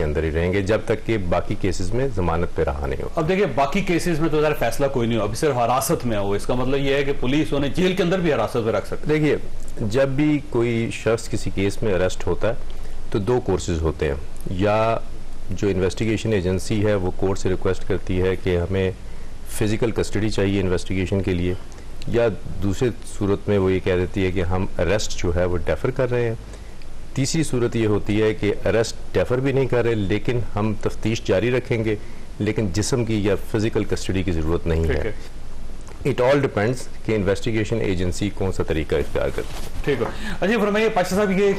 के अंदर ही रहेंगे जब तक कि बाकी केसेस में जमानत पे रहा नहीं हो। अब देखिए बाकी केसेस में तो ज़रा फैसला कोई नहीं हो, अभी सिर्फ हिरासत में हो, इसका मतलब ये है कि पुलिस उन्हें जेल के अंदर भी हिरासत में रख सकते। देखिए, जब भी कोई शख्स किसी केस में अरेस्ट होता है तो दो कोर्सेज होते हैं, या जो इन्वेस्टिगेशन एजेंसी है वो कोर्ट से रिक्वेस्ट करती है कि हमें फिजिकल कस्टडी चाहिए इन्वेस्टिगेशन के लिए, या दूसरी सूरत में वो ये कह देती है कि हम अरेस्ट जो है वो डेफर कर रहे हैं। तीसरी सूरत ये होती है कि अरेस्ट डेफर भी नहीं कर रहे लेकिन हम तफ्तीश जारी रखेंगे, लेकिन जिस्म की या फिजिकल कस्टडी की ज़रूरत नहीं है। इट ऑल डिपेंड्स कि इन्वेस्टिगेशन एजेंसी कौन सा तरीका इख्तियार करती है। ठीक है। अच्छा फरमाइए पाशा साहब, ये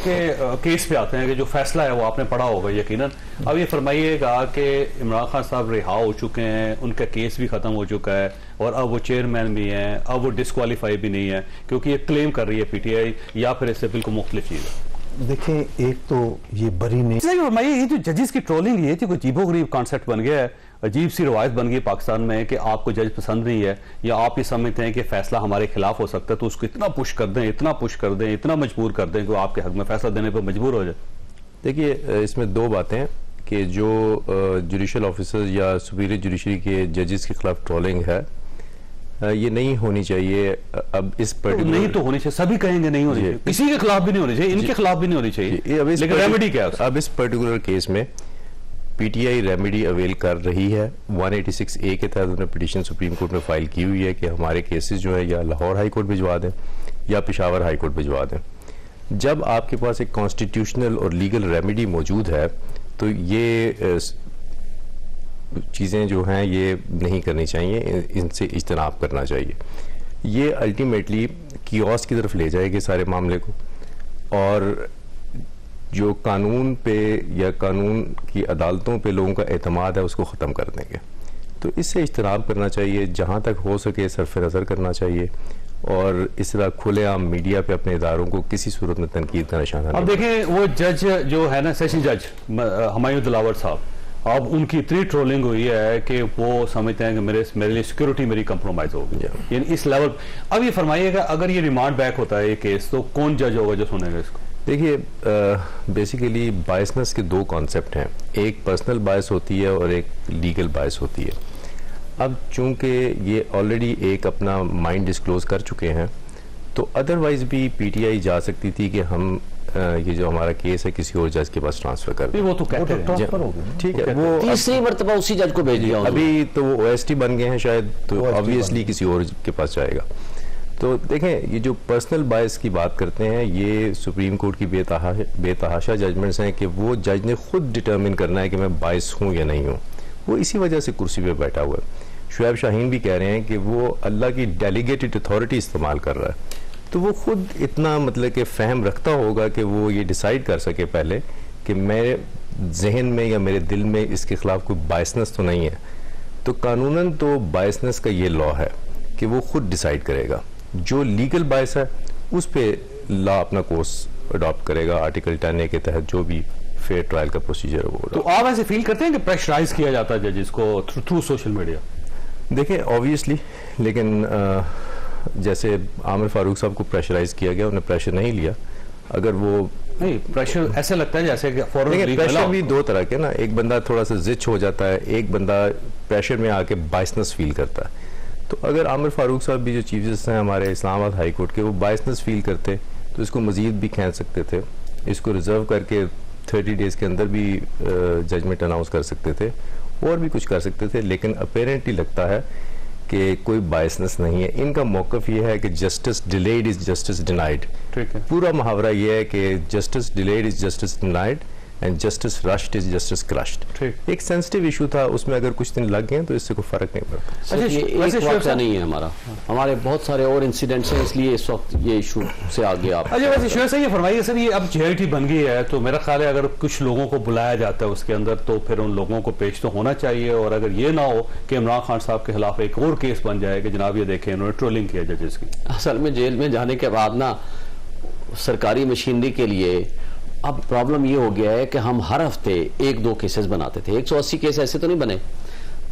केस पे आते हैं कि जो फैसला है वो आपने पढ़ा होगा यकीनन। अब ये फरमाइएगा कि इमरान खान साहब रिहा हो चुके हैं, उनका केस भी ख़त्म हो चुका है और अब वो चेयरमैन भी हैं, अब वो डिस्क्वालीफाई भी नहीं है क्योंकि ये क्लेम कर रही है पीटीआई, या फिर इससे बिल्कुल मुख्तलिफ चीज़ है। देखें, एक तो ये बरी नहीं। फरमाइए ये जो जजेस की ट्रोलिंग ये थी कोई अजीबोगरीब कॉन्सेप्ट बन गया है, अजीब सी रवायत बन गई पाकिस्तान में कि आपको जज पसंद नहीं है या आप ये समझते हैं कि फैसला हमारे खिलाफ हो सकता है तो उसको इतना पुश कर दें, इतना पुश कर दें, इतना मजबूर कर दें कि वो आपके हक में फैसला देने पर मजबूर हो जाए। देखिए, इसमें दो बातें हैं कि जो जुडिशल ऑफिसर्स या सुपीरियर जुडिशरी के जजेस के खिलाफ ट्रोलिंग है ये नहीं होनी चाहिए। अब इस पर्टिकुलर नहीं तो होनी चाहिए, सभी कहेंगे नहीं होनी चाहिए, किसी के खिलाफ भी नहीं होनी चाहिए, इनके खिलाफ भी नहीं होनी चाहिए, लेकिन रेमेडी क्या है? अब इस पर्टिकुलर केस में पीटीआई रेमेडी अवेल कर रही है। 186A के तहत उन्होंने पिटीशन सुप्रीम कोर्ट में फाइल की हुई है कि हमारे केसेस जो है या लाहौर हाई कोर्ट भिजवा दें या पेशावर हाई कोर्ट भिजवा दें। जब आपके पास एक कॉन्स्टिट्यूशनल और लीगल रेमेडी मौजूद है तो ये चीज़ें जो हैं ये नहीं करनी चाहिए, इनसे इज्तनाब करना चाहिए। ये अल्टीमेटली कियोस की तरफ ले जाएगी सारे मामले को, और जो कानून पे या कानून की अदालतों पे लोगों का एतमाद है उसको ख़त्म कर देंगे। तो इससे इज्तनाब करना चाहिए, जहाँ तक हो सके सरफ नज़र करना चाहिए, और इस तरह खुलेआम मीडिया पे अपने इदारों को किसी सूरत में तनकीद का निशाना नहीं। अब देखिए वो जज जो है ना, सेशन जज हुमायूं दिलावर साहब, अब उनकी इतनी ट्रोलिंग हुई है कि वो समझते हैं कि मेरे लिए सिक्योरिटी मेरी कंप्रोमाइज होगी, यानी इस लेवल। अब ये फरमाइएगा अगर ये रिमांड बैक होता है ये केस तो कौन जज होगा जो सुनेगा इसको? देखिए, बेसिकली बायसनेस के दो कॉन्सेप्ट हैं, एक पर्सनल बायस होती है और एक लीगल बायस होती है। अब चूंकि ये ऑलरेडी एक अपना माइंड डिस्क्लोज कर चुके हैं तो अदरवाइज भी पीटीआई जा सकती थी कि हम ये जो हमारा केस है किसी और जज के पास ट्रांसफर कर दें। वो तो कहते हैं ठीक है, वो तीसरी मर्तबा उसी जज को भेज दिया। अभी तो वो ओएसटी बन गए हैं शायद, तो ऑब्वियसली किसी और के पास जाएगा। तो देखें, ये जो पर्सनल बायस की बात करते हैं ये सुप्रीम कोर्ट की बेतहाशा जजमेंट्स हैं कि वो जज ने खुद डिटर्मिन करना है कि मैं बायस हूँ या नहीं हूँ। वो इसी वजह से कुर्सी पे बैठा हुआ है। शुएब शाहीन भी कह रहे हैं कि वो अल्लाह की डेलीगेटेड अथॉरिटी इस्तेमाल कर रहा है, तो वो खुद इतना मतलब कि फ़हम रखता होगा कि वो ये डिसाइड कर सके पहले कि मेरे जहन में या मेरे दिल में इसके खिलाफ कोई बायसनेस तो नहीं है। तो कानूनन तो बायसनेस का ये लॉ है कि वो खुद डिसाइड करेगा। जो लीगल बायस है उस पर लॉ अपना कोर्स अडॉप्ट करेगा, आर्टिकल 10A के तहत जो भी फेयर ट्रायल का प्रोसीजर है वो। तो आप ऐसे फील करते हैं कि प्रेशराइज किया जाता है जजेस को थ्रू सोशल मीडिया? देखिए, ऑब्वियसली, लेकिन जैसे आमिर फारूक साहब को प्रेशराइज किया गया, उन्हें प्रेशर नहीं लिया। अगर वो नहीं, प्रेशर ऐसे लगता है जैसे कि प्रेशर भी दो तरह के ना, एक बंदा थोड़ा सा जिच हो जाता है, एक बंदा प्रेशर में आके बायसनेस फील करता है। तो अगर आमिर फारूक साहब भी जो चीफ जस्टिस हैं हमारे इस्लामाबाद हाई कोर्ट के, वो बायसनेस फील करते तो इसको मजीद भी खींच सकते थे, इसको रिजर्व करके 30 डेज के अंदर भी जजमेंट अनाउंस कर सकते थे और भी कुछ कर सकते थे। लेकिन अपेरेंटली लगता है कि कोई बायसनेस नहीं है। इनका मौकफ ये है कि justice delayed is justice denied. पूरा मुहावरा ये है कि justice delayed is justice denied and justice rushed is justice crushed. एक सेंसिटिव इशू था, उसमें अगर कुछ दिन लग गए तो इससे कोई फर्क नहीं पड़ता। अच्छा, एक वाक़या नहीं है हमारे बहुत सारे और इंसिडेंट्स हैं, इसलिए इस वक्त ये इशू से आगे आप। अच्छा, वैसे शुएब साहब ये फरमाइए सर, ये अब JIT बन गई है तो मेरा ख्याल है अगर कुछ लोगों को बुलाया जाता है उसके अंदर तो फिर उन लोगों को पेश तो होना चाहिए, और अगर ये ना हो कि इमरान खान साहब के खिलाफ एक और केस बन जाए कि जनाब ये देखें इन्होंने ट्रोलिंग किया जजेस की। असल में जेल में जाने के बाद ना सरकारी मशीनरी के लिए अब प्रॉब्लम ये हो गया है कि हम हर हफ्ते 1-2 केसेस बनाते थे, 180 केस ऐसे तो नहीं बने।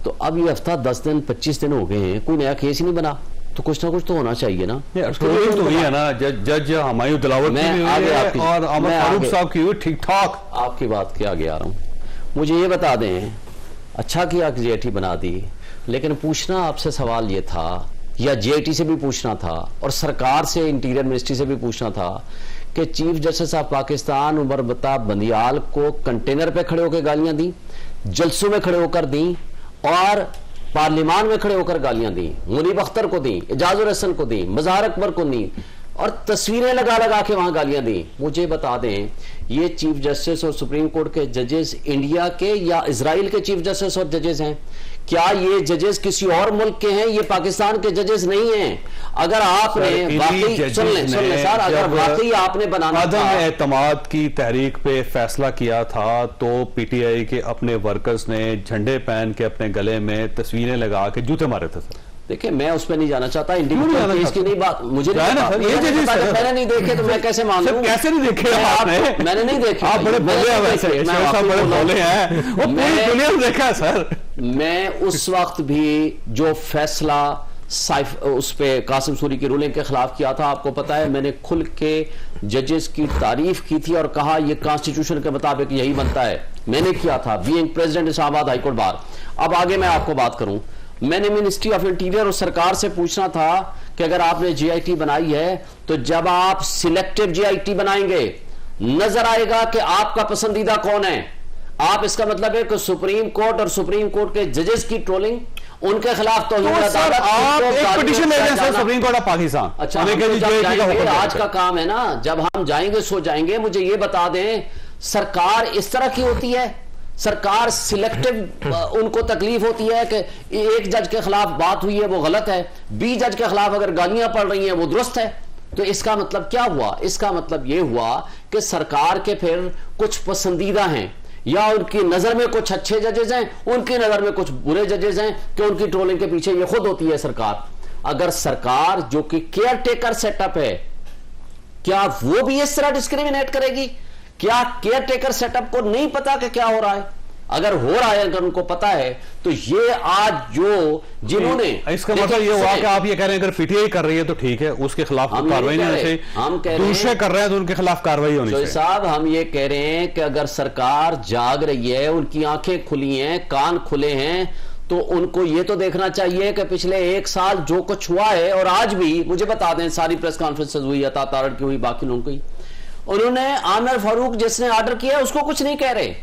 तो अब ये हफ्ता 10 दिन 25 दिन हो गए हैं, कोई नया केस ही नहीं बना, तो कुछ ना कुछ तो होना चाहिए ना। ट्रोलिंग तो हुई है ना, जज हुमायूं दिलावर की भी हुई है और आमिर फारूक साहब की हुई, ठीक ठाक। आपकी बात के आगे आ रहा हूँ। मुझे ये बता दें, अच्छा किया कि जेआईटी बना दी, लेकिन पूछना आपसे सवाल ये था, या जेआईटी से भी पूछना था और सरकार से, इंटीरियर मिनिस्ट्री से भी पूछना था कि chief justice of Pakistan Umar Bandial को कंटेनर पे खड़े होकर गालियां दी, जलसों में खड़े होकर दी और पार्लियामान में खड़े होकर गालियां दी, मुनीब अख्तर को दी, एजाजुर हसन को दी, मज़ाहर अकबर को दी और तस्वीरें लगा लगा के वहां गालियां दी। मुझे बता दें, ये चीफ जस्टिस और सुप्रीम कोर्ट के जजेस इंडिया के या इजराइल के चीफ जस्टिस और जजेस हैं? क्या ये जजेस किसी और मुल्क के हैं? ये पाकिस्तान के जजेस नहीं हैं। अगर आपने वाकई सुन लें सर, अगर वाकई आपने बनाना था, एतमाद की तहरीक पे फैसला किया था, तो पीटीआई के अपने वर्कर्स ने झंडे पहन के अपने गले में तस्वीरें लगा के जूते मारे थे सर। देखिए, मैं उस पर नहीं जाना चाहता, इंडिविजुअल केस की नहीं बात, मुझे मैंने नहीं देखे तो मैं कैसे मान लूं? कैसे नहीं देखे आपने? मैंने नहीं देखे। आप बड़े बोले हैं वैसे, बड़े बोले हैं, वो पूरी दुनिया ने देखा है सर। मैं उस वक्त भी जो फैसला उस पे कासिम सूरी की रूलिंग के खिलाफ किया था, आपको पता है, मैंने खुल के जजेस की तारीफ की थी और कहा यह कॉन्स्टिट्यूशन के मुताबिक यही बनता है। मैंने किया था, being president Islamabad high court bar. अब आगे मैं आपको बात करूं, मैंने मिनिस्ट्री ऑफ इंटीरियर और सरकार से पूछना था कि अगर आपने जीआईटी बनाई है तो जब आप सिलेक्टिव जीआईटी बनाएंगे नजर आएगा कि आपका पसंदीदा कौन है। आप, इसका मतलब है कि सुप्रीम कोर्ट और सुप्रीम कोर्ट के जजेस की ट्रोलिंग, उनके खिलाफ तो आप एक पिटीशन ले रहे हैं सुप्रीम कोर्ट ऑफ पाकिस्तान। अच्छा, आज का काम है ना, जब हम जाएंगे सो जाएंगे। मुझे ये बता दें, सरकार इस तरह की होती है? सरकार सिलेक्टिव उनको तकलीफ होती है कि एक जज के खिलाफ बात हुई है वो गलत है, बी जज के खिलाफ अगर गालियां पड़ रही हैं वो दुरुस्त है। तो इसका मतलब क्या हुआ? इसका मतलब ये हुआ कि सरकार के फिर कुछ पसंदीदा हैं, या उनकी नजर में कुछ अच्छे जजेस हैं, उनकी नजर में कुछ बुरे जजेस हैं, कि उनकी ट्रोलिंग के पीछे ये खुद होती है सरकार। अगर सरकार जो कि केयर टेकर सेटअप है, क्या वो भी इस तरह डिस्क्रिमिनेट करेगी? क्या केयर टेकर सेटअप को नहीं पता कि क्या हो रहा है? अगर हो रहा है, अगर उनको पता है, तो ये आज जो जिन्होंने, इसका मतलब ये हुआ कि आप ये कह रहे हैं अगर पीटीआई कर रही है तो ठीक है, उसके खिलाफ कार्रवाई नहीं होनी चाहिए। हम कह रहे हैं दूसरे कर रहे हैं तो उनके खिलाफ कार्रवाई होनी चाहिए। साहब, हम ये कह रहे हैं कि अगर सरकार जाग रही है, उनकी आंखें खुली हैं, कान खुले हैं, तो उनको ये तो देखना चाहिए कि पिछले एक साल जो कुछ हुआ है, और आज भी मुझे बता दें, सारी प्रेस कॉन्फ्रेंसेस हुई, अता तारड़ की हुई, बाकी लोगों की, उन्होंने आमिर फारूक जिसने ऑर्डर किया उसको कुछ नहीं कह रहे।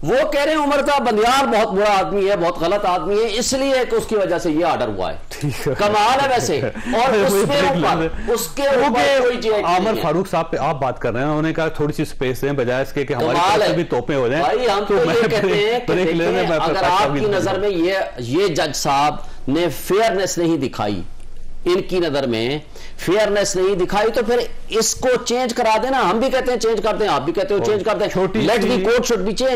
वो कह रहे हैं उमर बंदियाल बहुत बुरा आदमी है, बहुत गलत आदमी है, इसलिए कि उसकी वजह से ये ऑर्डर हुआ है। कमाल है वैसे। और उसके आमिर फारूक साहब पे आप बात कर रहे हैं, उन्होंने कहा थोड़ी सी स्पेस दें, बजाय इसके कि हमारी तरफ से भी तोपें हो जाएं। भाई, हम तो ये कहते हैं कि अगर आपकी नजर में ये जज साहब ने फेयरनेस नहीं दिखाई, इनकी नजर में फेयरनेस नहीं दिखाई, तो फिर इसको चेंज करा देना। हम भी कहते हैं चेंज करते हैं, आप भी कहते हो चेंज करते हैं। Let the court should be change.